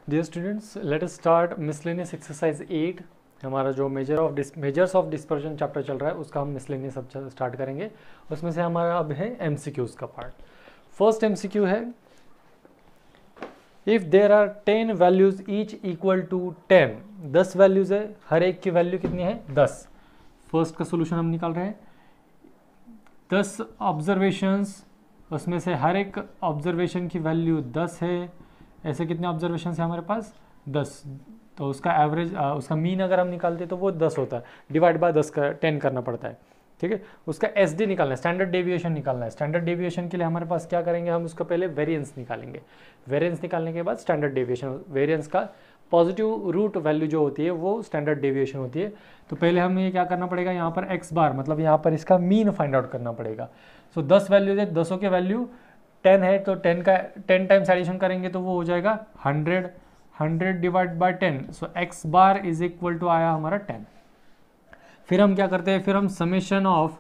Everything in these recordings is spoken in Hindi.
Dear students, let us start miscellaneous exercise 8। हमारा जो मेजर्स ऑफ डिस्पर्जन चैप्टर चल रहा है उसका हम मिसलेनियस सब स्टार्ट करेंगे। उसमें से हमारा अब है एमसीक्यूज का पार्ट। फर्स्ट एमसीक्यू है, if there are 10 values each equal to 10, 10 values है, हर एक की वैल्यू कितनी है 10। फर्स्ट का सोल्यूशन हम निकाल रहे हैं। 10 ऑब्जर्वेशंस, उसमें से हर एक ऑब्जर्वेशन की वैल्यू 10 है। ऐसे कितने ऑब्जर्वेशन है हमारे पास 10, तो उसका एवरेज उसका मीन अगर हम निकालते तो वो 10 होता है, डिवाइड बाय 10 का 10 करना पड़ता है। ठीक है, उसका एसडी निकालना है, स्टैंडर्ड डेविएशन निकालना है। स्टैंडर्ड डेविएशन के लिए हमारे पास क्या करेंगे, हम उसका पहले वेरिएंस निकालेंगे। वेरिएंस निकालने के बाद स्टैंडर्ड डेविएशन, वेरिएंस का पॉजिटिव रूट वैल्यू जो होती है वो स्टैंडर्ड डेविएशन होती है। तो पहले हमें क्या करना पड़ेगा, यहाँ पर एक्स बार मतलब यहाँ पर इसका मीन फाइंड आउट करना पड़ेगा। सो 10 वैल्यूज है, 10 के वैल्यू 10 है, तो 10 का 10 टाइम्स एडिशन करेंगे तो वो हो जाएगा 100, 100 divide by 10। So x bar is equal to आया हमारा 10। फिर हम क्या करते हैं, फिर हम summation of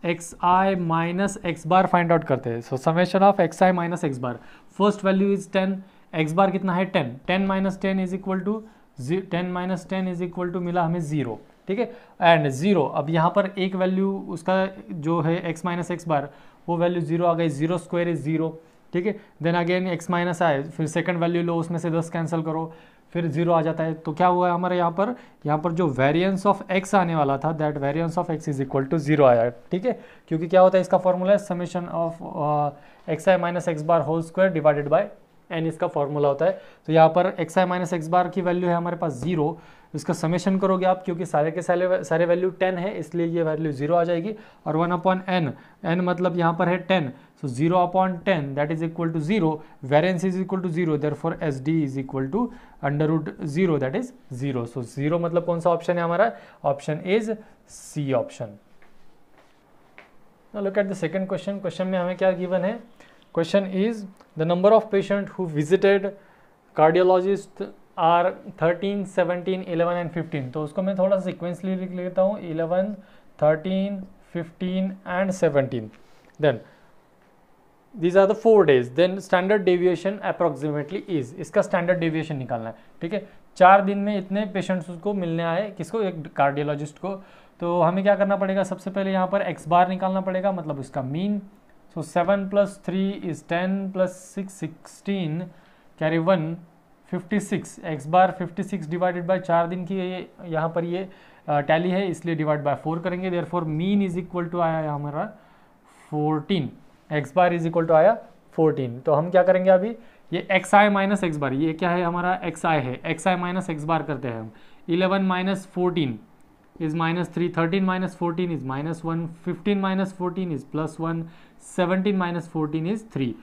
x i minus x bar find out करते हैं। So summation of x i minus x bar, first value is 10, x bar कितना है 10, 10 minus 10 is equal to 10 minus 10 is equal to मिला हमें 0। ठीक है, एंड 0, अब यहाँ पर एक वैल्यू उसका जो है x माइनस एक्स बार वो वैल्यू 0 आ गई, 0 स्क्वायर इज 0। ठीक है, देन अगेन x माइनस आए, फिर सेकंड वैल्यू लो, उसमें से 10 कैंसिल करो, फिर 0 आ जाता है। तो क्या हुआ हमारे यहाँ पर जो वेरिएंस ऑफ x आने वाला था, that variance of x is equal to 0 आया। ठीक है, क्योंकि क्या होता है, इसका फॉर्मूला है summation of x i minus x bar whole square divided by n, इसका फॉर्मूला होता है। तो यहाँ पर x i minus x bar की वैल्यू है हमारे पास 0, इसका समेशन करोगे आप, क्योंकि सारे के सारे वैल्यू 10 है इसलिए ये वैल्यू 0 आ जाएगी। और 1 अपॉन n, n मतलब यहाँ पर है 10, so 0 upon 10 that is equal to 0, variance is equal to 0, therefore S D is equal to under root 0 that is 0। So 0 मतलब कौन सा ऑप्शन है हमारा, option is C option. Now look at the second question. Question में हमें क्या गिवन है, question is the number of patient who visited cardiologist are 13, 17, 11 and 15। तो उसको मैं थोड़ा सा सिक्वेंसली लिख लेता हूँ, 11, 13, 15 and 17। Then these are the 4 days, then standard deviation approximately is, इसका स्टैंडर्ड डेविएशन निकालना है। ठीक है, 4 दिन में इतने पेशेंट्स उसको मिलने आए, किसको, एक कार्डियोलॉजिस्ट को। तो हमें क्या करना पड़ेगा, सबसे पहले यहाँ पर एक्स बार निकालना पड़ेगा, मतलब उसका mean. So 7 + 3 is 10 + 6 16, carry 1 56, x bar 56 divided by 4 दिन की यहाँ पर ये टैली है इसलिए डिवाइड बाय 4 करेंगे, therefore mean is equal to आया हमारा 14, x bar is equal to आया 14। तो हम क्या करेंगे अभी, ये x i minus x bar, ये क्या है हमारा एक्स आई है, x i minus x bar करते हैं हम। 11 minus 14 is -3, 13 minus 14 is -1, 15 minus 14 is +1, 17 minus 14 is 3।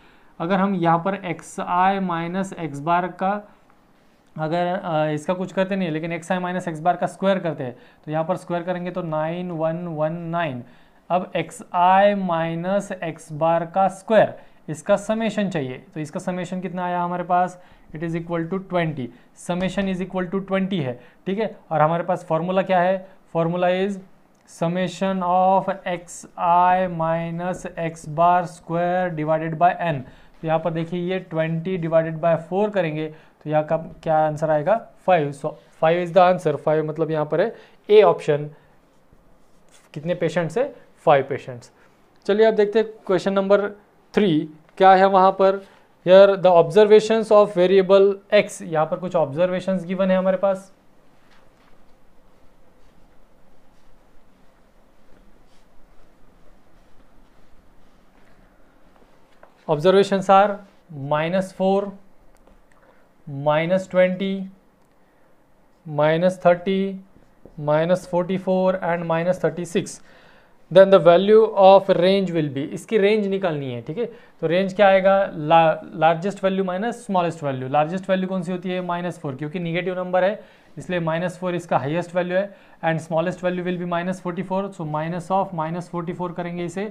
अगर हम यहाँ पर एक्स आई माइनस एक्स बार का अगर इसका कुछ करते नहीं है, लेकिन एक्स आई माइनस एक्स बार का स्क्वायर करते हैं, तो यहाँ पर स्क्वायर करेंगे तो 9119। अब एक्स आई माइनस एक्स बार का स्क्वायर, इसका समेशन चाहिए, तो इसका समेशन कितना आया हमारे पास, it is equal to 20, summation is equal to 20 है। ठीक है, और हमारे पास फॉर्मूला क्या है, formula is summation of x i minus x bar square divided by n. तो यहाँ पर देखिए ये 20 डिवाइडेड बाय 4 करेंगे तो यहाँ का क्या आंसर आएगा 5। सो 5 इज द आंसर, 5 मतलब यहाँ पर है ए ऑप्शन। कितने पेशेंट्स है, 5 पेशेंट्स। चलिए अब देखते हैं क्वेश्चन नंबर 3 क्या है वहाँ पर। Here the observations of variable x, यहाँ पर कुछ ऑब्जर्वेशंस गिवन है हमारे पास। Observations are -4, -20, -30, -44 and -36. Then the value of range will be, इसकी रेंज निकालनी है। ठीक है, तो रेंज क्या आएगा, largest value minus smallest value. Largest value कौन सी होती है, -4, क्योंकि निगेटिव नंबर है इसलिए -4 इसका हाईएस्ट वैल्यू है, and smallest value will be -44। So minus of -44 करेंगे इसे,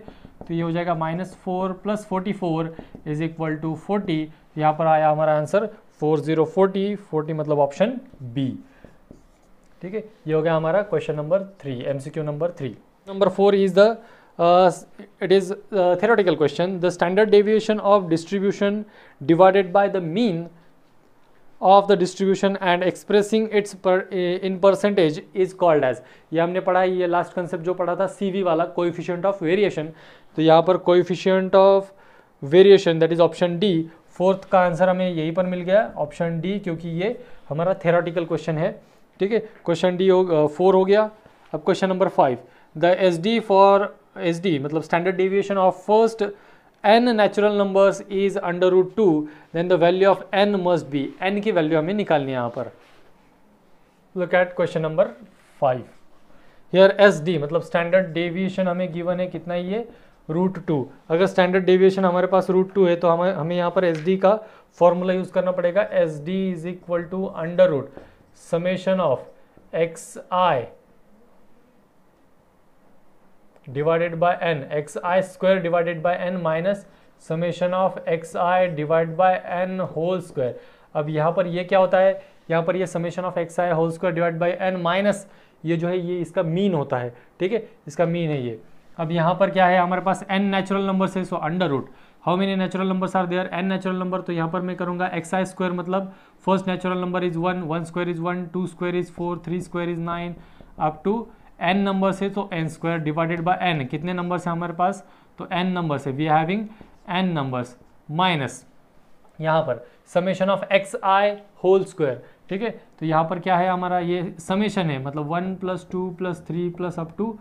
तो ये हो जाएगा -4 + 44 इज इक्वल टू 40। यहाँ पर आया हमारा आंसर 4040, 40 मतलब ऑप्शन बी। ठीक है, ये हो गया हमारा question number 3, MCQ number 3। Number 4 is the it is a theoretical question. The standard deviation of distribution divided by the mean of the distribution and expressing its in percentage is called as. ये हमने पढ़ा है, ये लास्ट कंसेप्ट जो पढ़ा था CV वाला, कोएफिशिएंट ऑफ वेरिएशन। तो यहाँ पर coefficient of variation that is option D. Fourth का आंसर हमें यहीं पर मिल गया, ऑप्शन डी, क्योंकि ये हमारा थ्योरेटिकल क्वेश्चन है। ठीक है, क्वेश्चन डी 4 हो गया। अब question number 5, the SD for SD मतलब standard deviation of first n natural numbers is √2, then the value of n must be. n की वैल्यू हमें निकालनी है यहाँ पर। Look at question number 5। Here SD मतलब स्टैंडर्ड डेविएशन हमें गिवन है कितना, ये √2। अगर स्टैंडर्ड डेविएशन हमारे पास √2 है तो हमें यहाँ पर SD का फॉर्मूला यूज करना पड़ेगा। SD is equal to under summation of xi divided by n, xi square divided by n minus summation of xi divide by n whole square. अब यहाँ पर ये क्या होता है, यहाँ पर ये summation of xi whole square divide by n minus ये जो है ये इसका मीन होता है। ठीक है, इसका मीन है ये। अब यहाँ पर क्या है, हमारे पास n नेचुरल नंबर्स है, so under root how many natural numbers are there, n natural number. तो यहाँ पर मैं करूँगा xi स्क्वायर मतलब first natural number is 1, 1 square is 1, 2 square is 4, 3 square is 9 up to n number से, तो n square divided by n। कितने नंबर्स है हमारे पास, तो n नंबर्स है, we are having n numbers minus यहाँ पर summation of xi whole square. ठीक है, तो यहाँ पर क्या है हमारा, ये समेशन है मतलब 1 + 2 + 3 plus up to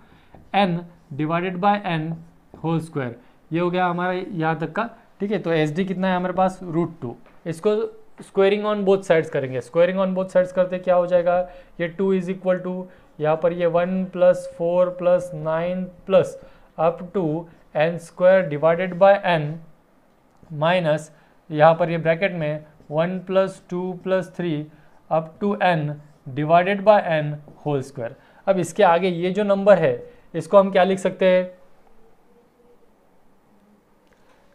n divided by n whole square. ये हो गया हमारा यहाँ तक का। ठीक है, तो SD कितना है हमारे पास, √2। इसको स्क्वेयरिंग ऑन बोथ साइड्स करेंगे। स्क्वेयरिंग ऑन बोथ साइड्स करते क्या हो जाएगा, ये 2 इज इक्वल टू यहाँ पर ये 1 + 4 + 9 plus up to n square divided by n minus यहाँ पर ये ब्रैकेट में 1 + 2 + 3 up to n divided by n whole square. अब इसके आगे ये जो नंबर है इसको हम क्या लिख सकते हैं,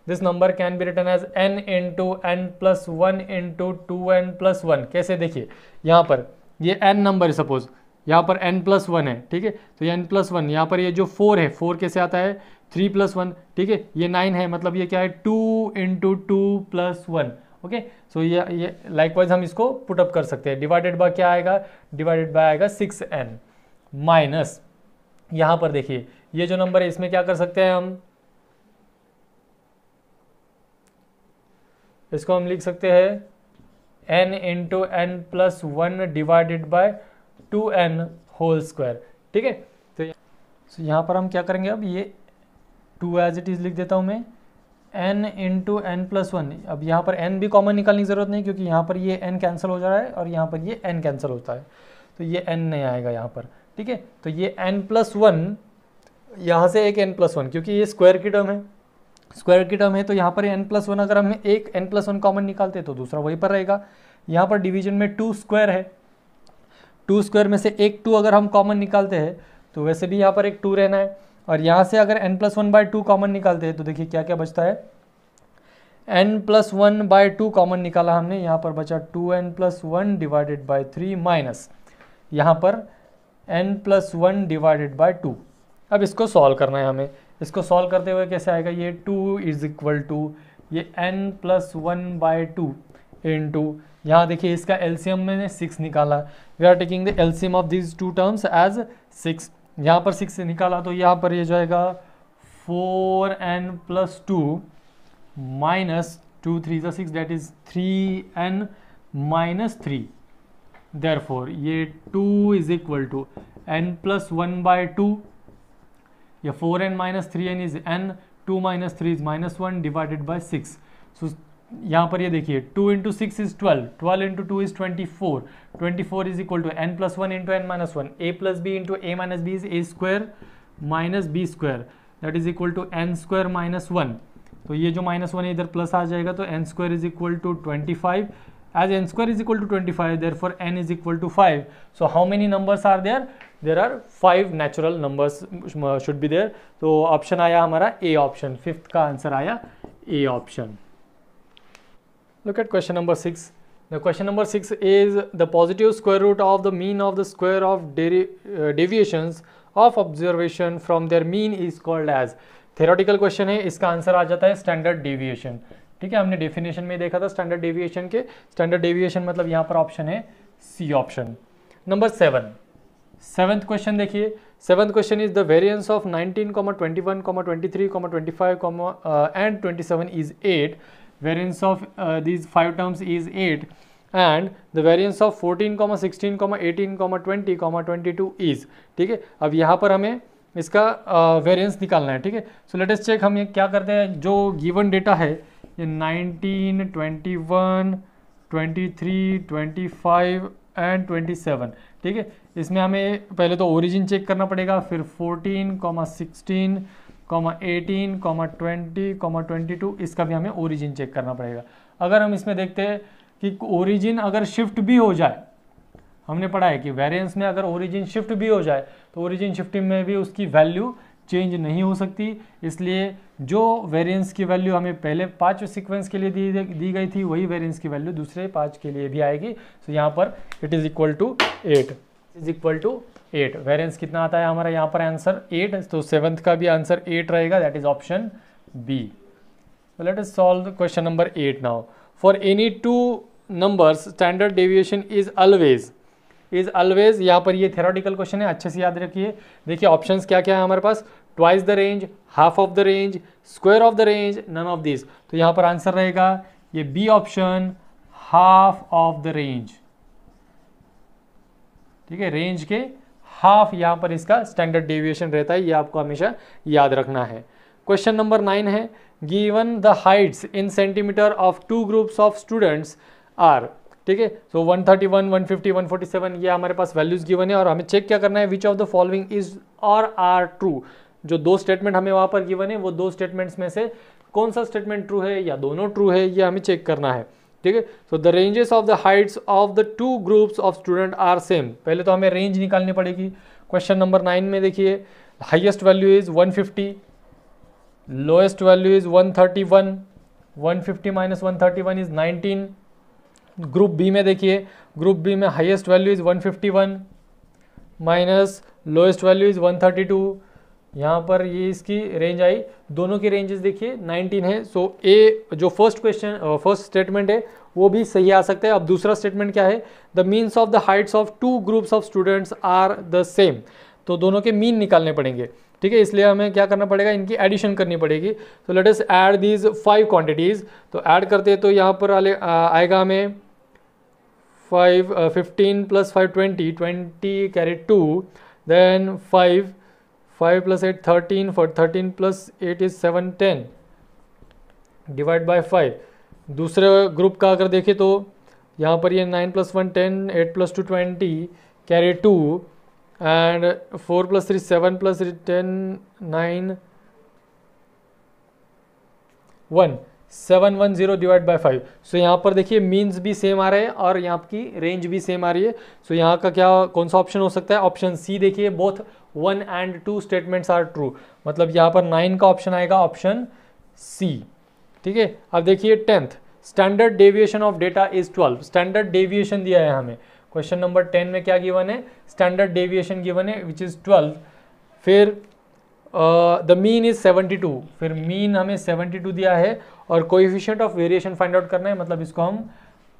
this number can be written as n × n + 1 × 2n + 1। कैसे, देखिए यहाँ पर ये n नंबर है, सपोज यहाँ पर n + 1 है। ठीक है, तो ये n + 1, यहाँ पर ये जो 4 है, 4 कैसे आता है, 3 + 1। ठीक है, ये 9 है मतलब ये क्या है, 2 × 2 + 1। ओके, सो ये लाइकवाइज हम इसको पुटअप कर सकते हैं। डिवाइडेड बाय क्या आएगा, डिवाइडेड बाय आएगा 6n माइनस यहाँ पर देखिए ये जो नंबर है इसमें क्या कर सकते हैं हम, इसको हम लिख सकते हैं n × n + 1 divided by 2n whole square. ठीक है, तो यहाँ पर हम क्या करेंगे, अब ये 2 एज इट इज लिख देता हूँ मैं, n × n + 1। अब यहाँ पर n भी कॉमन निकालने की जरूरत नहीं, क्योंकि यहाँ पर ये n कैंसिल हो जा रहा है और यहाँ पर ये n कैंसिल होता है, तो ये n नहीं आएगा यहाँ पर। ठीक है, तो ये n + 1, यहाँ से एक n + 1, क्योंकि ये स्क्वायर की टर्म है, स्क्वायर की टर्म है, तो यहाँ पर n + 1 अगर हम एक n + 1 कॉमन निकालते तो दूसरा वहीं पर रहेगा। यहाँ पर डिवीजन में 2 स्क्वायर है, 2 स्क्वायर में से एक 2 अगर हम कॉमन निकालते हैं तो वैसे भी यहाँ पर एक 2 रहना है, और यहाँ से अगर n + 1/2 कॉमन निकालते हैं तो देखिए क्या क्या बचता है, n + 1/2 कॉमन निकाला हमने, यहाँ पर बचा 2n + 1 डिवाइडेड बाय 3 माइनस यहाँ पर n + 1 डिवाइडेड बाय 2। अब इसको सॉल्व करना है हमें। इसको सॉल्व करते हुए कैसे आएगा, ये 2 इज इक्वल टू ये n + 1/2 इंटू यहाँ देखिए इसका एलसीएम मैंने 6 निकाला। We are taking the LCM of these two terms as 6। यहाँ पर 6 से निकाला तो यहाँ पर ये जाएगा 4n + 2 minus 2 3 6 that is 3n - 3। Therefore ये 2 इज इक्वल टू n + 1/2, ये 4n - 3n is n, 2 - 3 is -1 divided by 6। So यहाँ पर ये देखिए 2 × 6 is 12, 12 × 2 is 24, 24 is equal to n + 1 × n - 1, a + b × a - b is a² - b² that is equal to n² - 1। तो ये जो -1 है इधर प्लस आ जाएगा, तो n² is equal to 25। As n² is equal to 25, therefore n is equal to 5. So how many numbers are there? There are 5 natural numbers should be there. तो ऑप्शन आया हमारा A ऑप्शन, 5th का आंसर आया A option. Look at question number 6. The question number 6 is the positive square root of the mean of the square of deviations of observation from their mean is called as। Theoretical question है, इसका आंसर आ जाता है स्टैंडर्ड डेविएशन। ठीक है, हमने डेफिनेशन में देखा था स्टैंडर्ड डेविएशन के, स्टैंडर्ड डेविएशन मतलब यहाँ पर ऑप्शन है C option. Number 7, seventh question देखिए। Seventh question is the variance of 19, 21, 23, 25 and 27 is 8। Variance of these 5 terms is 8 and the variance of 14, 16, 18, 20, 22 is। ठीक है, अब यहाँ पर हमें इसका वेरिएंस निकालना है। ठीक है, सो लेट अस चेक। हम ये क्या करते हैं, जो गिवन डेटा है ये 19, 21, 23, 25 एंड 27। ठीक है, इसमें हमें पहले तो ओरिजिन चेक करना पड़ेगा, फिर 14, 16, 18, 20, 22 इसका भी हमें ओरिजिन चेक करना पड़ेगा। अगर हम इसमें देखते हैं कि ओरिजिन अगर शिफ्ट भी हो जाए, हमने पढ़ा है कि वेरिएंस में अगर ओरिजिन शिफ्ट भी हो जाए तो ओरिजिन शिफ्टिंग में भी उसकी वैल्यू चेंज नहीं हो सकती, इसलिए जो वेरिएंस की वैल्यू हमें पहले 5 सीक्वेंस के लिए दी गई थी वही वेरिएंस की वैल्यू दूसरे 5 के लिए भी आएगी। तो यहाँ पर it is equal to 8, is equal to 8। Variance कितना आता है हमारा यहाँ पर आंसर 8, तो 7th का भी आंसर 8 रहेगा, that is option B. Let us solve question number 8 now. For any 2 numbers standard deviation is always, यहाँ पर ये थ्योरेटिकल क्वेश्चन है, अच्छे से याद रखिए। देखिए ऑप्शंस क्या क्या है हमारे पास, twice the range, half of the range, square of the range, none of this. तो यहाँ पर आंसर रहेगा ये B option, half of the range. ठीक है, रेंज के हाफ यहाँ पर इसका स्टैंडर्ड डेविएशन रहता है, ये आपको हमेशा याद रखना है। क्वेश्चन नंबर 9 है, given the heights in centimetre of 2 groups of students are. ठीक है, सो 131, 150, 147 ये हमारे पास वैल्यूज गिवन है और हमें चेक क्या करना है, which of the following is और आर ट्रू। जो 2 स्टेटमेंट हमें वहां पर गिवन है वो 2 स्टेटमेंट्स में से कौन सा स्टेटमेंट ट्रू है या दोनों ट्रू है, ये हमें चेक करना है। ठीक है, so the ranges of the heights of the 2 groups of student are same. पहले तो हमें रेंज निकालनी पड़ेगी। क्वेश्चन नंबर 9 में देखिए, highest value is 150, lowest value is 131, 150 minus 131 is 19। Group B में देखिए, ग्रुप बी में highest value is 151 minus lowest value is 132। यहाँ पर ये इसकी रेंज आई, दोनों की रेंजेस देखिए 19 है। सो ए जो फर्स्ट स्टेटमेंट है वो भी सही आ सकता है। अब दूसरा स्टेटमेंट क्या है, the means of the heights of 2 groups of students are the same. तो दोनों के मीन निकालने पड़ेंगे। ठीक है, इसलिए हमें क्या करना पड़ेगा, इनकी एडिशन करनी पड़ेगी। तो let us add these 5 quantities. तो ऐड करते हैं तो यहाँ पर आएगा हमें 15 plus 5 20 carry 2, then 5 plus 8 13, for 13 plus 8 is 7 10, divide by 5। दूसरे ग्रुप का अगर देखें तो यहाँ पर ये 9 plus 1 10, 8 plus 2 20, carry 2 and 4 plus 3 7 plus 3 10 9 1 710 divide by 5। सो यहाँ पर देखिए मीन्स भी सेम आ रहे हैं और यहाँ की रेंज भी सेम आ रही है। सो यहाँ का क्या कौन सा ऑप्शन हो सकता है, ऑप्शन सी देखिए, both 1 and 2 statements are true. मतलब यहाँ पर 9 का ऑप्शन आएगा ऑप्शन सी। ठीक है, अब देखिए 10th, standard deviation of data is 12। Standard deviation दिया है हमें क्वेश्चन नंबर 10 में, क्या गिवन है, स्टैंडर्ड डेविएशन गिवन है विच इज 12। फिर द मीन इज 72, फिर मीन हमें 72 दिया है और coefficient of variation find out करना है। मतलब इसको हम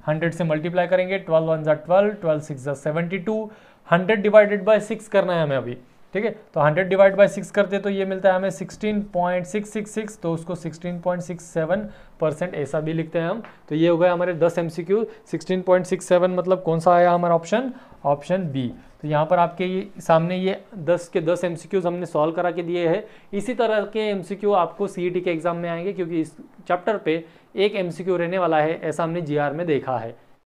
100 से मल्टीप्लाई करेंगे, 12 1 12, 12 6 72, 100 डिवाइडेड बाय 6 करना है हमें अभी। ठीक है, तो 100 डिवाइड बाय 6 करते तो ये मिलता है हमें 16.666, तो उसको 16.67% ऐसा भी लिखते हैं हम। तो ये हो गए हमारे 10 MCQ। 16.67 मतलब कौन सा आया हमारा ऑप्शन, ऑप्शन बी। तो यहाँ पर आपके सामने ये 10 के 10 MCQs हमने सॉल्व करा के दिए हैं। इसी तरह के MCQ आपको CET के एग्जाम में आएंगे, क्योंकि इस चैप्टर पे एक MCQ रहने वाला है, ऐसा हमने GR में देखा है।